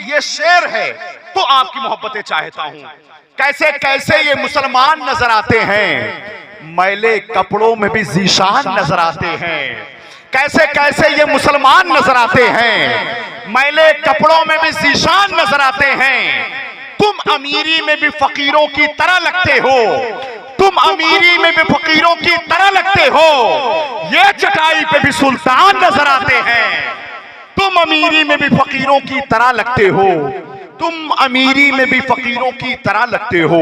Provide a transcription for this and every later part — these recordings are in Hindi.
ये शेर है तो आपकी मोहब्बतें चाहता हूं। कैसे कैसे ये मुसलमान नजर आते हैं, मैले कपड़ों में भी जीशान नजर आते हैं। कैसे कैसे ये मुसलमान नजर आते हैं, मैले कपड़ों में भी जीशान नजर आते हैं। तुम अमीरी में भी फकीरों की तरह लगते हो, तुम अमीरी में भी फकीरों की तरह लगते हो। ये चटाई पे भी सुल्तान नजर आते हैं। तुम अमीरी में भी फकीरों की तरह लगते हो, तुम अमीरी में भी फकीरों की तरह लगते हो।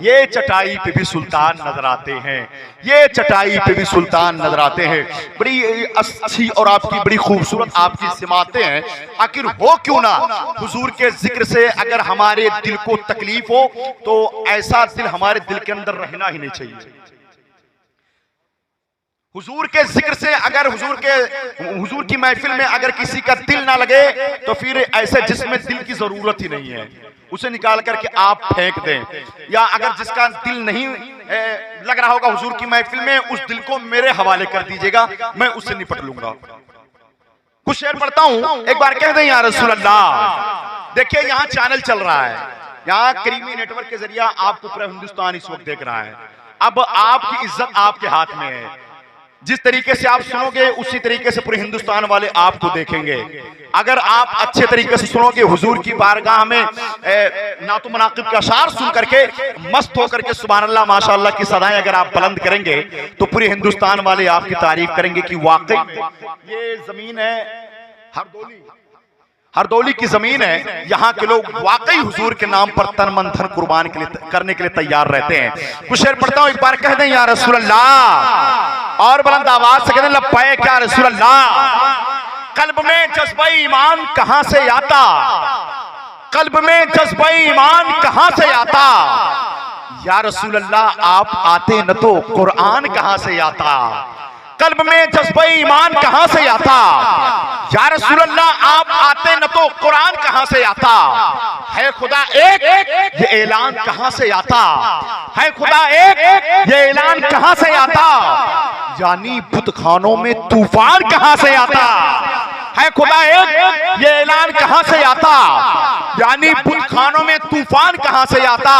ये चटाई पे भी सुल्तान नजर आते हैं, ये चटाई पे भी सुल्तान नजर आते हैं। बड़ी अच्छी और आपकी बड़ी खूबसूरत आपकी सिमातें हैं। आखिर हो क्यों ना, हुजूर के जिक्र से अगर हमारे दिल को तकलीफ हो तो ऐसा दिल हमारे दिल के अंदर रहना ही नहीं चाहिए। हुजूर के जिक्र से अगर हुजूर की महफिल में अगर किसी का दिल ना लगे तो फिर ऐसे जिसमें दिल की जरूरत ही नहीं है उसे निकाल करके आप फेंक दें। या अगर जिसका दिल नहीं लग रहा होगा हुजूर की महफिल में, उस दिल को मेरे हवाले कर दीजिएगा, मैं उससे निपट लूंगा। कुछ शेर पढ़ता हूं, एक बार कह दें या रसूल अल्लाह। देखिए यहाँ चैनल चल रहा है, यहाँ करीमी नेटवर्क के जरिए आपको पूरा हिंदुस्तान इस वक्त देख रहा है। अब आपकी इज्जत आपके हाथ में है। जिस तरीके से आप सुनोगे उसी तरीके से पूरे हिंदुस्तान वाले आपको देखेंगे। अगर आप अच्छे तरीके से सुनोगे, हुजूर की बारगाह में नातो मनाकिब का अशार सुन करके मस्त होकर के सुभान अल्लाह माशाअल्लाह की सदाएं अगर आप बुलंद करेंगे तो पूरे हिंदुस्तान वाले आपकी तारीफ करेंगे कि वाकई ये जमीन है हरदौली की जमीन है। यहाँ के लोग वाकई हुजूर के नाम पर तन मन धन कुर्बान करने के लिए तैयार रहते हैं। कुछ शेर पढ़ता हूँ, एक बार कह दें या रसूल अल्लाह, और बुलंद आवाज से कह दें लब्बैक या रसूल अल्लाह। कल्ब में जज्बा ईमान कहां से आता, कल्ब में जज्बा ईमान कहां से आता। या रसूल अल्लाह आप आते न तो कुरान कहां से आता। कल्ब में जज्बा ईमान कहां से आता। या रसूल अल्लाह आप आते न तो कुरान कहां से आता। है खुदा एक, ये ऐलान कहां से आता। है खुदा एक, ये ऐलान कहां से आता। यानी बुतखानों में तूफान कहां से आता। है खुदा एक, ये ऐलान कहां से आता। यानी बुतखानों में तूफान कहां से आता।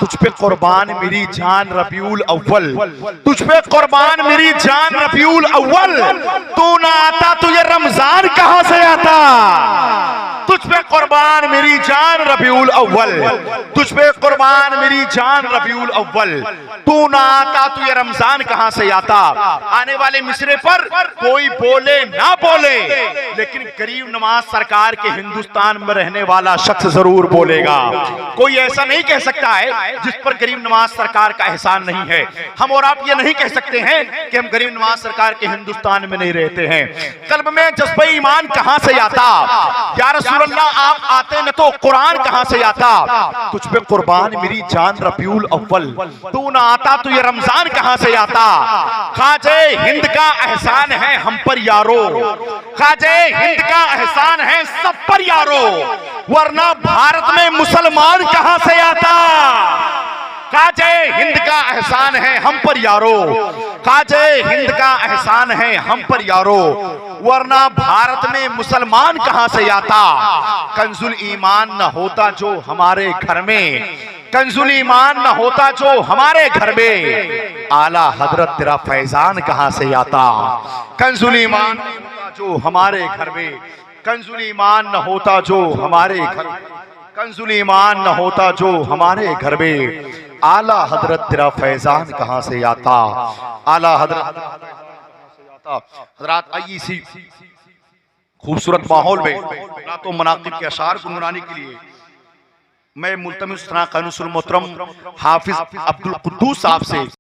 तुझ पे कुर्बान मेरी जान रबीउल अव्वल, तुझ पे कुर्बान मेरी जान रबीउल अव्वल। तू ना आता तो ये रमजान कहां से आता। तुझ पे कुर्बान मेरी जान रबीउल अव्वल, तुझ पे कुर्बान मेरी जान रबीउल अव्वल। तू ना आता तो ये रमजान कहां से आता। आने वाले मिसरे पर कोई बोले ना बोले, लेकिन गरीब नवाज सरकार के हिंदुस्तान में रहने वाला शख्स जरूर बोलेगा। कोई ऐसा नहीं कह सकता है जिस पर गरीब नवाज सरकार का एहसान नहीं है। हम और आप ये नहीं कह सकते हैं कि हम गरीब नवाज सरकार के हिंदुस्तान में नहीं रहते हैं। कल्ब में जज्बा ईमान कहां से आता। या रसूल अल्लाह आप आते न तो कुरान कहां से आता। तुझ पे कुर्बान मेरी जान रबीउल अव्वल, तू ना आता तो ये रमजान कहां से आता। ख्वाजे हिंद का एहसान है हम पर यारो, ख्वाजे हिंद का एहसान है सब पर यारो, वरना भारत में मुसलमान कहां से आता। ख्वाजे हिंद का एहसान है हम पर यारो, ख्वाजे हिंद का एहसान है हम पर यारो, वरना भारत में मुसलमान कहां से आता। कंजुल ईमान न होता जो हमारे घर में, कंजुल ईमान न होता जो हमारे घर में, आला हजरत तेरा फैजान कहां से आता। कंजुल ईमान जो हमारे घर में, कंजुल ईमान न होता जो हमारे घर, कंजुल ईमान न होता जो हमारे घर में, आला हजरत तेरा फैजान कहां से आता। आला हजरत हजरात आइए इसी खूबसूरत माहौल में नातो मनाकिब के अशार गुनगुनाने के लिए मैं मुल्तमिस कानूसुल मोहतरम हाफिज अब्दुल कुद्दूस साहब से